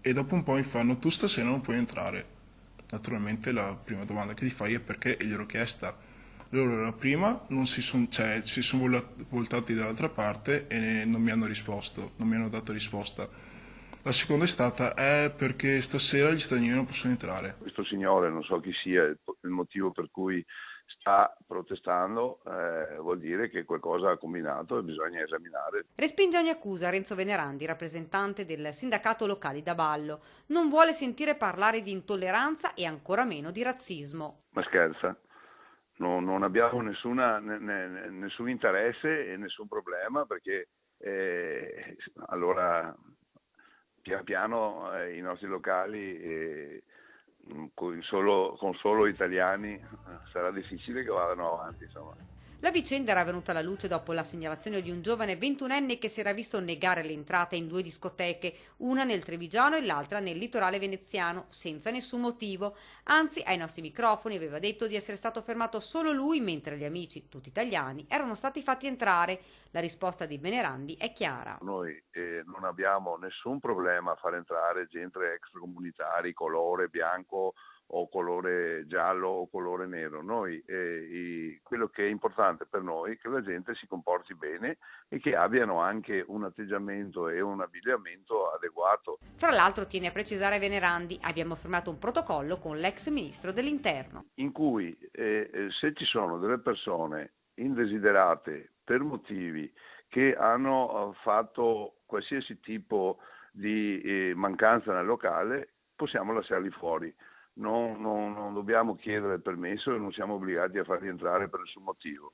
e dopo un po' mi fanno tu stasera non puoi entrare. Naturalmente la prima domanda che ti fai è perché e gliel'ho chiesta. Loro la prima non si sono cioè, si son voltati dall'altra parte e non mi hanno risposto, non mi hanno dato risposta. La seconda è stata è perché stasera gli stranieri non possono entrare. Questo signore, non so chi sia, il motivo per cui sta protestando, vuol dire che qualcosa ha combinato e bisogna esaminare. Respinge ogni accusa Renzo Venerandi, rappresentante del sindacato locali da Ballo. Non vuole sentire parlare di intolleranza e ancora meno di razzismo. Ma scherza? Non abbiamo nessun interesse e nessun problema perché allora piano piano i nostri locali con solo italiani sarà difficile che vadano avanti, insomma. La vicenda era venuta alla luce dopo la segnalazione di un giovane 21enne che si era visto negare l'entrata in due discoteche, una nel Trevigiano e l'altra nel litorale veneziano, senza nessun motivo. Anzi, ai nostri microfoni aveva detto di essere stato fermato solo lui, mentre gli amici, tutti italiani, erano stati fatti entrare. La risposta di Benerandi è chiara. Noi non abbiamo nessun problema a far entrare gente extracomunitari, colore bianco o colore giallo o colore nero. Noi, quello che è importante per noi è che la gente si comporti bene e che abbiano anche un atteggiamento e un abbigliamento adeguato. Fra l'altro tiene a precisare Venerandi, abbiamo firmato un protocollo con l'ex ministro dell'Interno. In cui se ci sono delle persone indesiderate per motivi che hanno fatto qualsiasi tipo di mancanza nel locale, possiamo lasciarli fuori. Non dobbiamo chiedere permesso e non siamo obbligati a farli entrare per nessun motivo.